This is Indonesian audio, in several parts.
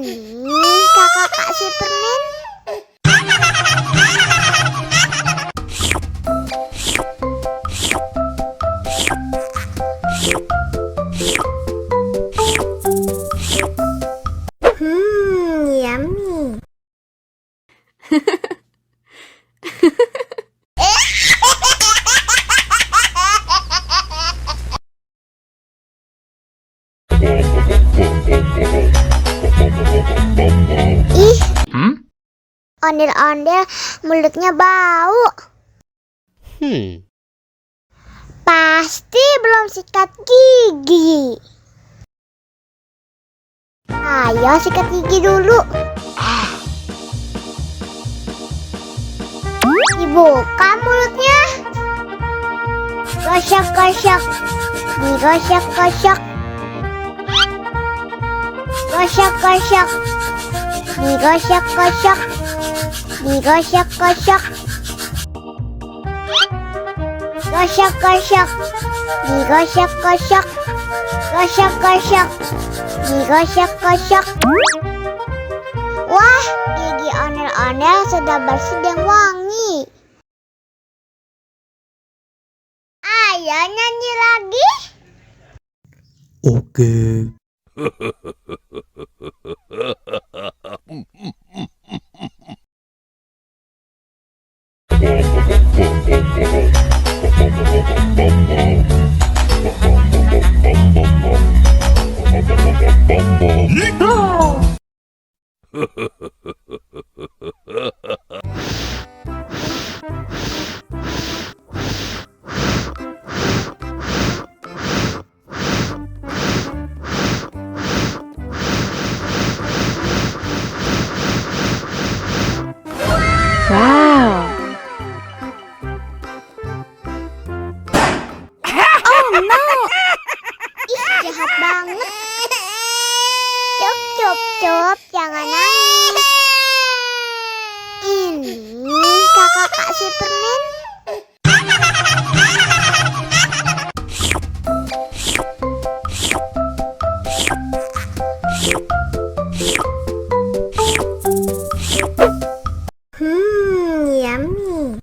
Ini kakak kasih permen. Yummy. Ih, ondel-ondel mulutnya bau. Pasti belum sikat gigi. Ayo sikat gigi dulu. Dibuka mulutnya. Gosok-gosok. Digosok-gosok. Gosok-gosok. Digosok-gosok. Digosok-gosok. Gosok-gosok. Digosok-gosok. Gosok-gosok. Digosok-gosok. Wah, gigi ondel-ondel sudah bersih dan wangi. Ayo nyanyi lagi. Oke. Wow. Oh no. Ih, jahat banget. Cup, cup, cup, jangan nangis. Ini kakak kasih permen. Yummy.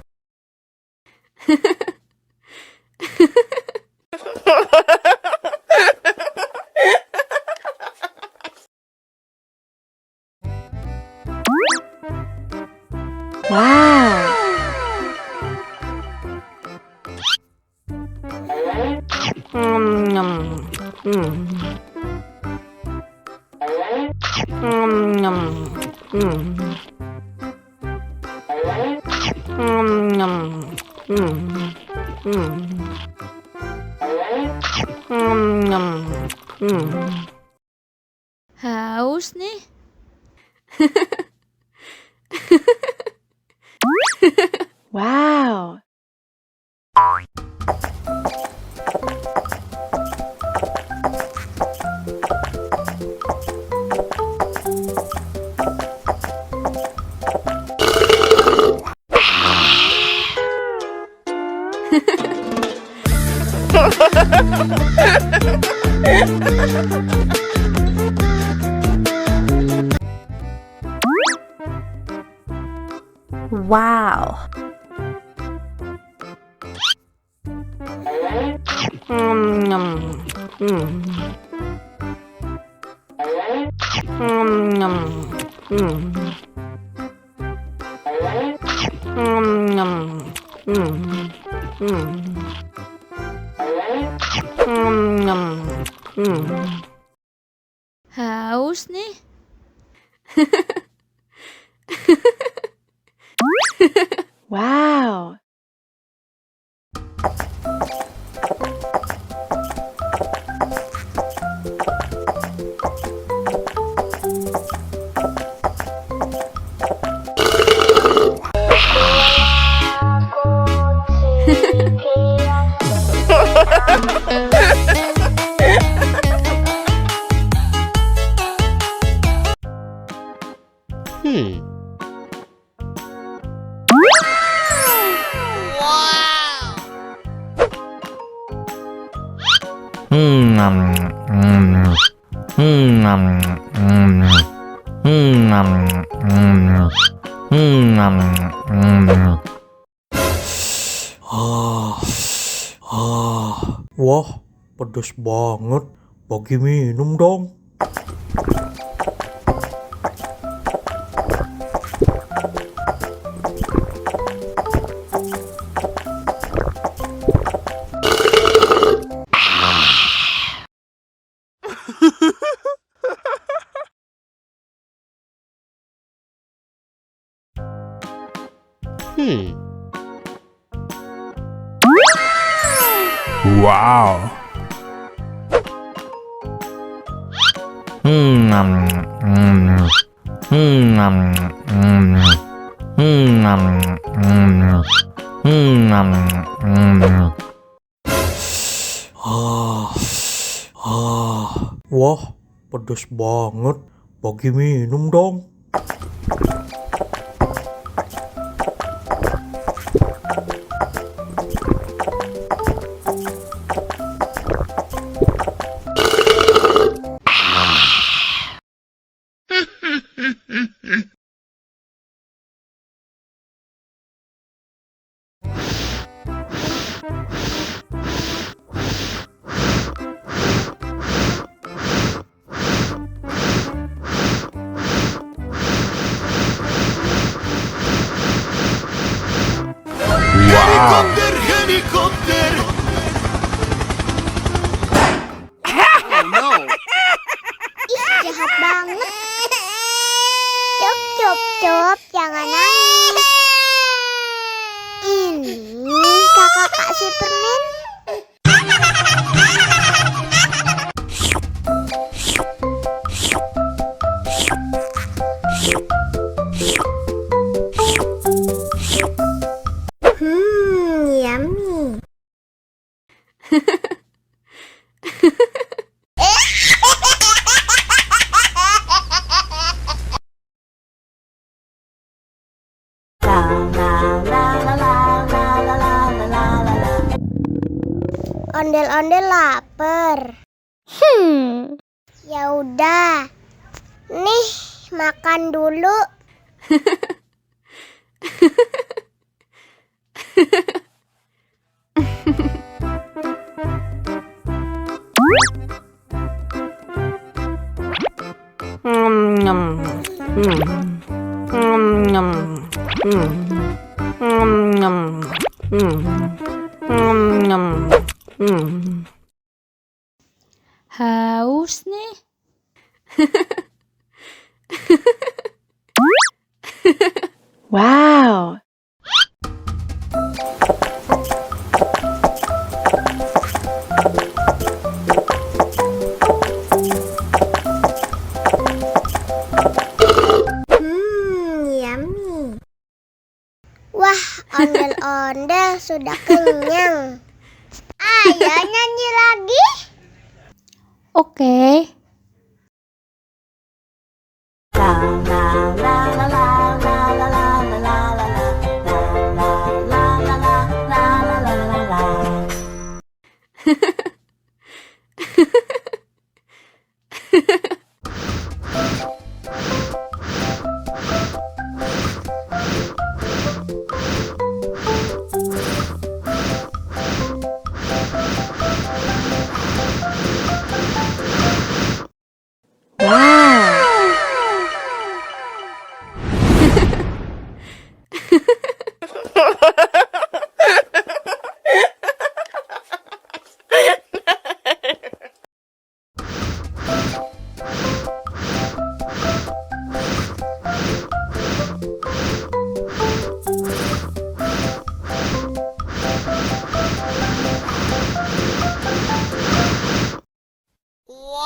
Wow. Haus nih. Wow. Wow. Haus nih. Wow. Wah, pedes banget. Bagi minum dong. Wow. Wah, pedes banget. Bagi minum dong. Wow. Helikopter. Jahat banget. Cup, jangan nangis. Ini kakak kasih permen. Yummy. Ondel-ondel lapar. Ya udah. Nih, makan dulu. Haus nih. Wow. Yummy. Wah, ondel-ondel sudah kenyang. Ayo nyanyi lagi. Oke. Wow.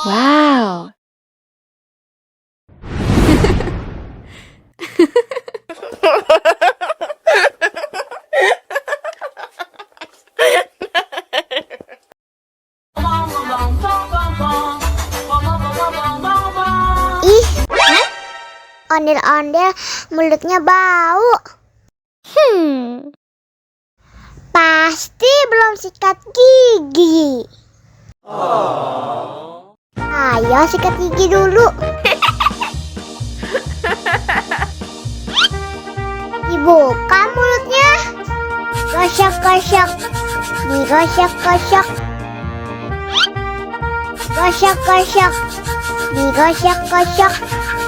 Wow. Ih, ondel-ondel mulutnya bau. Pasti belum sikat gigi. Ayo sikat gigi dulu. Digosok-gosok, digosok-gosok. Gosok-gosok, digosok-gosok,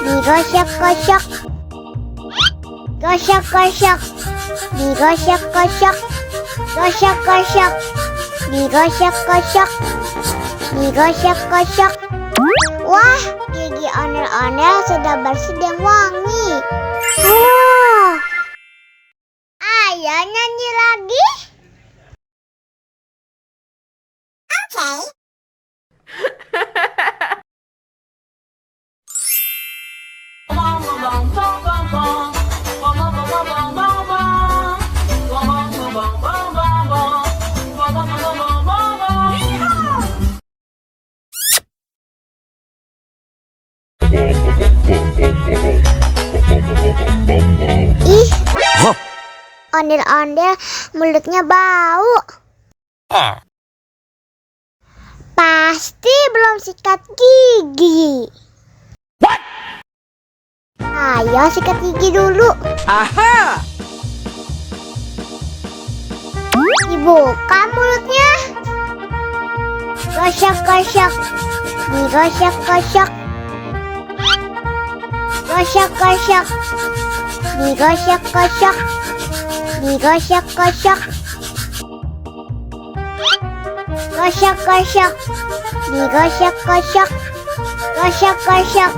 digosok-gosok. Gosok-gosok, digosok-gosok. Gosok-gosok, digosok-gosok, digosok-gosok. Wah, gigi ondel-ondel sudah bersih dan wangi. Wow. Ayo nyanyi lagi. Oke. Ih, ondel-ondel mulutnya bau. Pasti belum sikat gigi. Ayo sikat gigi dulu. Aha! Dibuka mulutnya. Gosok-gosok, digosok-gosok. Gosok-gosok, digosok-gosok, digosok-gosok. Gosok-gosok, digosok-gosok. Gosok-gosok,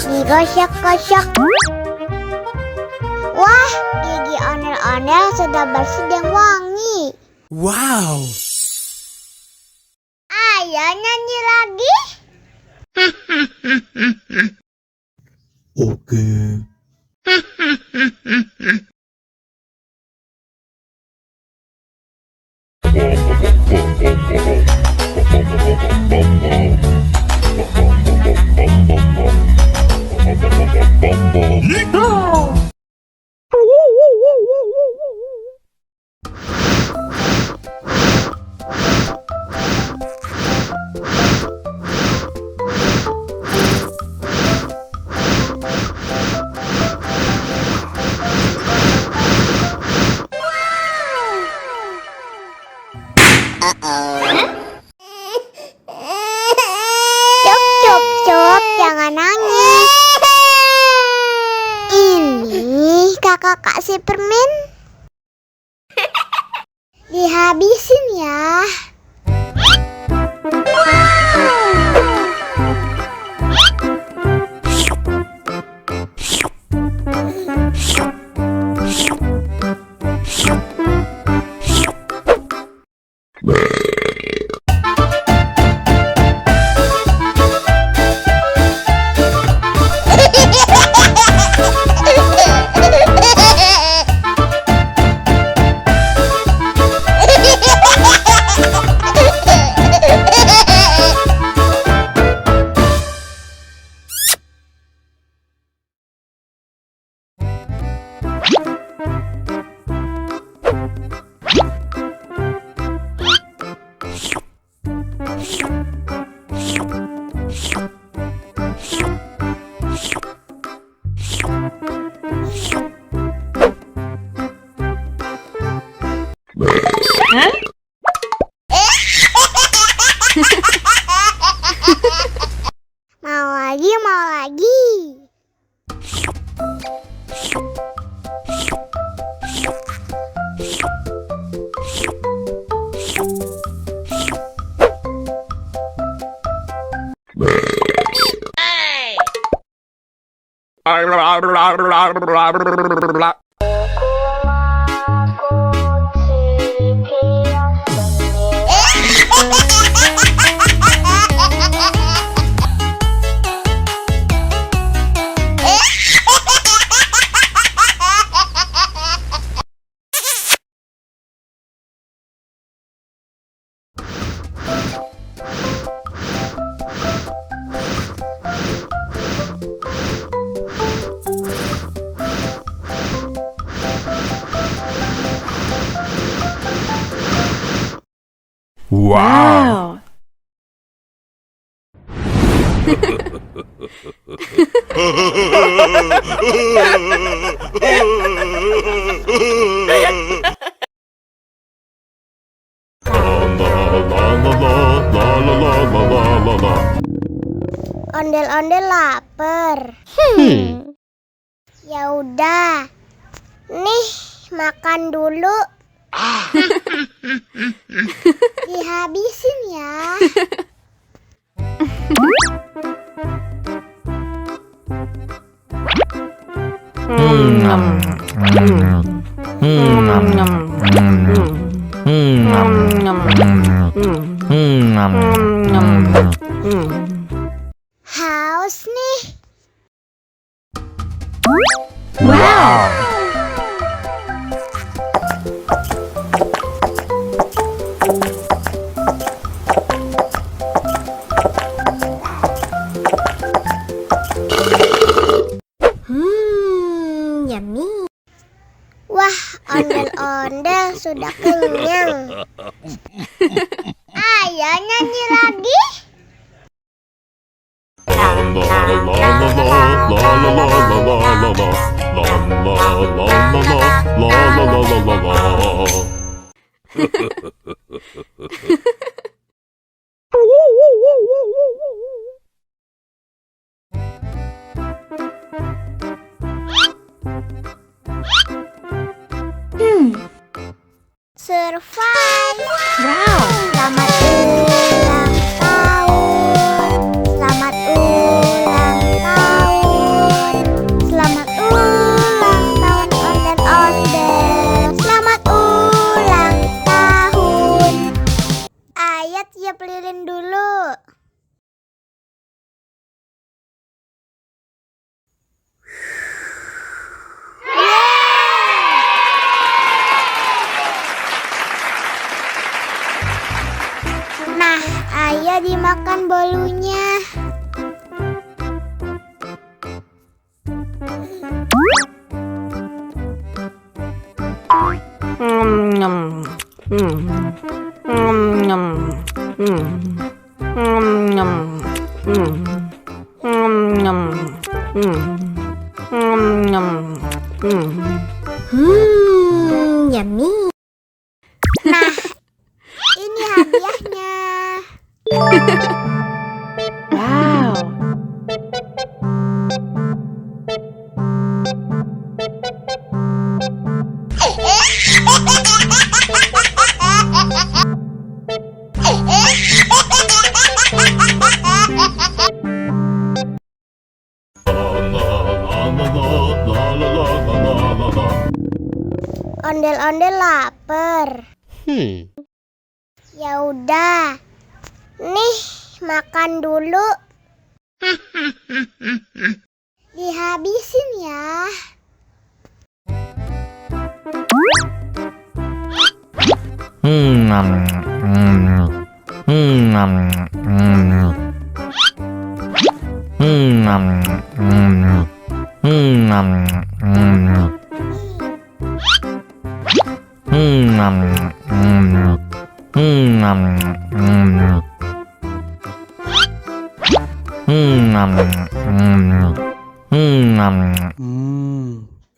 digosok-gosok. Wah, gigi ondel-ondel sudah bersih dan wangi. Wow! Ayo nyanyi lagi. Oke. Cup, jangan nangis. Ini kakak kasih permen. Dihabisin ya. Mau lagi, mau lagi. Wow. Ondel-ondel lapar. Ya udah. Nih, makan dulu. Dihabisin ya. Haus nih. Wow. Yummy. Wah, ondel-ondel sudah kenyang. Ayo nyanyi lagi. Survive. Wow. Selamat ulang tahun. Selamat ulang tahun. Selamat ulang tahun ondel-ondel. Selamat ulang tahun. Ayat tiup lilin dulu. Nah, ayo dimakan bolunya. Yummy. Nah, ini hadiahnya. Wow. Ondel-ondel lapar. Ya udah. Nih, makan dulu. Dihabisin ya.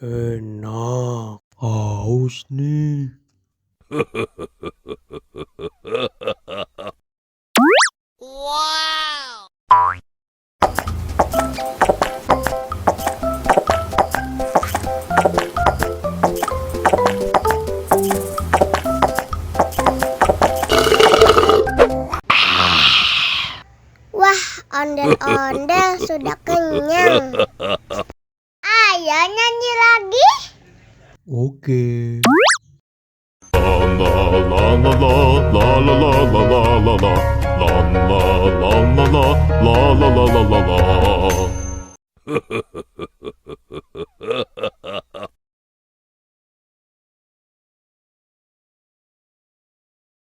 Enak. Haus nih. Wah, ondel-ondel sudah kenyang. Ayo nyanyi lagi. Oke. La la la la la la la la la la la la la la la la.